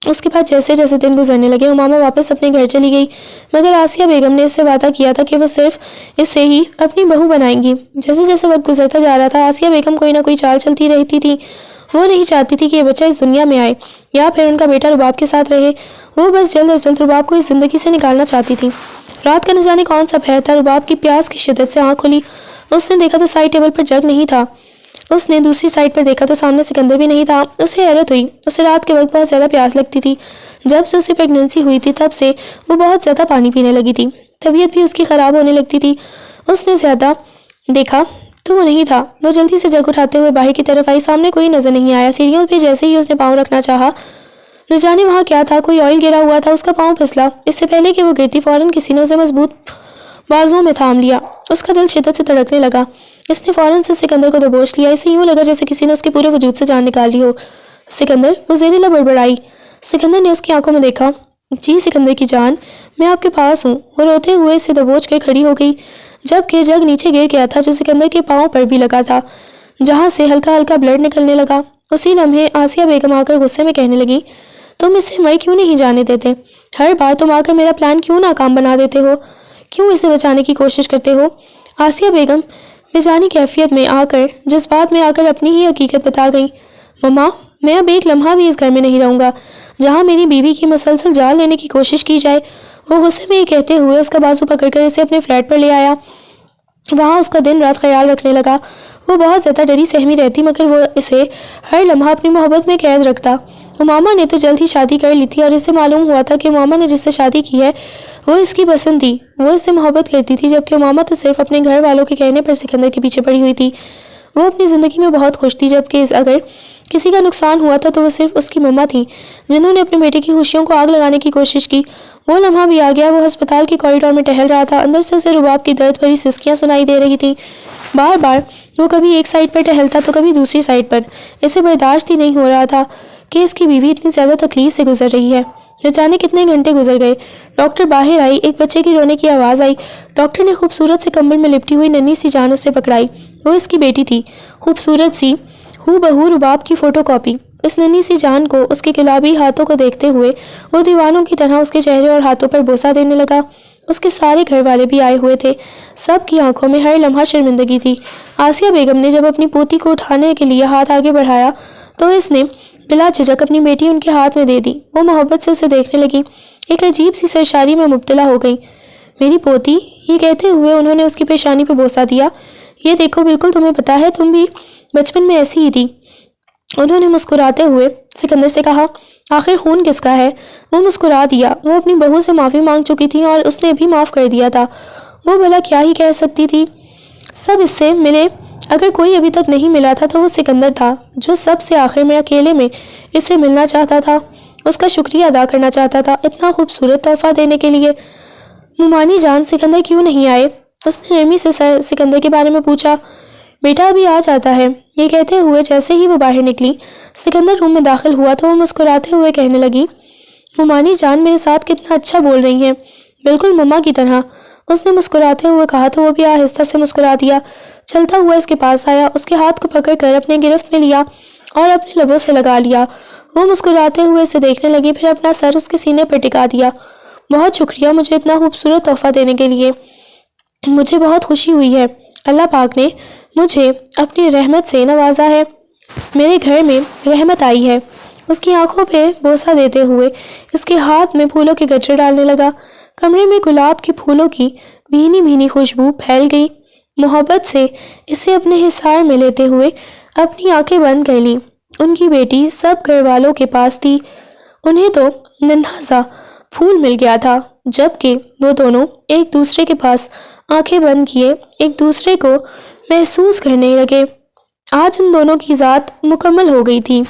اس کے بعد جیسے جیسے دن گزرنے لگے امامہ واپس اپنے گھر چلی گئی، مگر آسیہ بیگم نے اس سے وعدہ کیا تھا کہ وہ صرف اسے ہی اپنی بہو بنائیں گی. جیسے جیسے وقت گزرتا جا رہا تھا آسیہ بیگم کوئی نہ کوئی چال چلتی رہتی تھی. وہ نہیں چاہتی تھی کہ یہ بچہ اس دنیا میں آئے یا پھر ان کا بیٹا رباب کے ساتھ رہے. وہ بس جلد از جلد رباب کو اس زندگی سے نکالنا چاہتی تھی. رات کا نہ جانے کون سا پہر تھا. رباب کی پیاس کی شدت سے آنکھ کھلی. اس نے دیکھا تو سائڈ ٹیبل پر جگ نہیں تھا. اس نے دوسری سائڈ پر دیکھا تو سامنے سکندر بھی نہیں تھا. اسے حیرت ہوئی. اسے رات کے وقت بہت زیادہ پیاس لگتی تھی. جب سے اسے پریگننسی ہوئی تھی تب سے وہ بہت زیادہ پانی پینے لگی تھی. طبیعت بھی اس کی خراب ہونے لگتی تھی. اس نے زیادہ دیکھا تو وہ نہیں تھا. وہ جلدی سے جگ اٹھاتے ہوئے باہر کی طرف آئی. سامنے کوئی نظر نہیں آیا. سیڑھیوں پہ جیسے ہی اس نے پاؤں رکھنا چاہا، نہ جانے وہاں کیا تھا. کوئی آئل گرا ہوا تھا. اس کا پاؤں پھسلا. اس سے پہلے کہ وہ گرتی فوراً کسی نے اسے مضبوط بازوؤں میں تھام لیا. اس کا دل شدت سے دھڑکنے لگا. اس نے فوراً سے سکندر کو دبوچ لیا. اسے یوں لگا جیسے کسی نے اس کے پورے وجود سے جان نکال لی ہو. سکندر، وہ زیر لب بڑبڑائی. سکندر نے اس کی آنکھوں میں دیکھا. جی سکندر کی جان، میں آپ کے پاس ہوں. وہ روتے ہوئے اسے دبوچ کر کھڑی ہو گئی، جبکہ جگ نیچے گر گیا تھا جو سکندر کے پاؤں پر بھی لگا تھا، جہاں سے ہلکا ہلکا بلڈ نکلنے لگا. اسی لمحے آسیہ بیگم آ کر غصے میں کہنے لگی، تم اسے مر کیوں نہیں جانے دیتے؟ ہر بار تم آ کر میرا پلان کیوں ناکام بنا دیتے ہو؟ کیوں اسے بچانے کی کوشش کرتے ہو؟ آسیہ بیگم بے جانی کیفیت میں آ کر، جذبات میں آ کر اپنی ہی حقیقت بتا گئی. مما، میں اب ایک لمحہ بھی اس گھر میں نہیں رہوں گا جہاں میری بیوی کی مسلسل جان لینے کی کوشش کی جائے. وہ غصے میں یہ کہتے ہوئے اس کا بازو پکڑ کر اسے اپنے فلیٹ پر لے آیا. وہاں اس کا دن رات خیال رکھنے لگا. وہ بہت زیادہ ڈری سہمی رہتی، مگر وہ اسے ہر لمحہ اپنی محبت میں قید رکھتا. امامہ نے تو جلد ہی شادی کر لی تھی اور اسے معلوم ہوا تھا کہ امامہ نے جس سے شادی کی ہے وہ اس کی پسند تھی. وہ اس سے محبت کرتی تھی، جبکہ امامہ تو صرف اپنے گھر والوں کے کہنے پر سکندر کے پیچھے پڑی ہوئی تھی. وہ اپنی زندگی میں بہت خوش تھی، جبکہ اگر کسی کا نقصان ہوا تھا تو وہ صرف اس کی مما تھیں، جنہوں نے اپنے بیٹے کی خوشیوں کو آگ لگانے کی کوشش کی. وہ لمحہ بھی آ گیا. وہ ہسپتال کے کوریڈور میں ٹہل رہا تھا. اندر سے اسے رباب کی درد بھری سسکیاں سنائی دے رہی تھیں. بار بار وہ کبھی ایک سائڈ پر ٹہلتا تو کبھی دوسری سائڈ پر. اسے برداشت ہی نہیں ہو رہا تھا کہ اس کی بیوی اتنی زیادہ تکلیف سے گزر رہی ہے. نہ جانے کتنے گھنٹے گزر گئے. ڈاکٹر باہر آئی. ایک بچے کی رونے کی آواز آئی. ڈاکٹر نے خوبصورت سے کمبل میں لپٹی ہوئی ننھی سی جان اس سے پکڑائی. وہ اس کی بیٹی تھی، خوبصورت سی ہو بہو رباب کی فوٹو کاپی. اس ننھی سی جان کو، اس کے گلابی ہاتھوں کو دیکھتے ہوئے وہ دیوانوں کی طرح اس کے چہرے اور ہاتھوں پر بوسہ دینے لگا. اس کے سارے گھر والے بھی آئے ہوئے تھے. سب کی آنکھوں میں ہر لمحہ شرمندگی تھی. آسیہ بیگم نے جب اپنی پوتی کو اٹھانے کے لیے ہاتھ آگے بڑھایا تو اس نے بلا جھجک اپنی بیٹی ان کے ہاتھ میں دے دی. وہ محبت سے اسے دیکھنے لگی. ایک عجیب سی سرشاری میں مبتلا ہو گئی. میری پوتی، یہ کہتے ہوئے انہوں نے اس کی پیشانی پہ بوسہ دیا. یہ دیکھو، بالکل تمہیں پتا ہے، تم بھی بچپن میں ایسی ہی تھی. انہوں نے مسکراتے ہوئے سکندر سے کہا، آخر خون کس کا ہے؟ وہ مسکرا دیا. وہ اپنی بہو سے معافی مانگ چکی تھی اور اس نے بھی معاف کر دیا تھا. وہ بھلا کیا ہی کہہ سکتی تھی؟ سب اس سے ملے. اگر کوئی ابھی تک نہیں ملا تھا تو وہ سکندر تھا، جو سب سے آخر میں اکیلے میں اسے ملنا چاہتا تھا، اس کا شکریہ ادا کرنا چاہتا تھا اتنا خوبصورت تحفہ دینے کے لیے. ممانی جان، سکندر کیوں نہیں آئے؟ اس نے نرمی سے سکندر کے بارے میں پوچھا. بیٹا ابھی آ جاتا ہے. یہ کہتے ہوئے جیسے ہی وہ باہر نکلی، سکندر روم میں داخل ہوا تو وہ مسکراتے ہوئے کہنے لگی، ممانی جان میرے ساتھ کتنا اچھا بول رہی ہیں، بالکل مما کی طرح. اس نے مسکراتے ہوئے کہا تو وہ بھی آہستہ سے مسکرا دیا. چلتا ہوا اس کے پاس آیا، اس کے ہاتھ کو پکڑ کر اپنے گرفت میں لیا اور اپنے لبوں سے لگا لیا. وہ مسکراتے ہوئے اسے دیکھنے لگی، پھر اپنا سر اس کے سینے پر ٹکا دیا. بہت شکریہ مجھے اتنا خوبصورت تحفہ دینے کے لیے. مجھے بہت خوشی ہوئی ہے. اللہ پاک نے مجھے اپنی رحمت سے نوازا ہے. میرے گھر میں رحمت آئی ہے. اس کی آنکھوں پہ بوسہ دیتے ہوئے اس کے ہاتھ میں پھولوں کے گچھے ڈالنے لگا۔ کمرے میں گلاب کے پھولوں کی بھینی بھینی خوشبو پھیل گئی۔ محبت سے اسے اپنے حصار میں لیتے ہوئے اپنی آنکھیں بند کر لیں۔ ان کی بیٹی سب گھر والوں کے پاس تھی۔ انہیں تو ننھا سا پھول مل گیا تھا، جبکہ وہ دونوں ایک دوسرے کے پاس آنکھیں بند کیے ایک دوسرے کو محسوس کرنے لگے۔ آج ان دونوں کی ذات مکمل ہو گئی تھی۔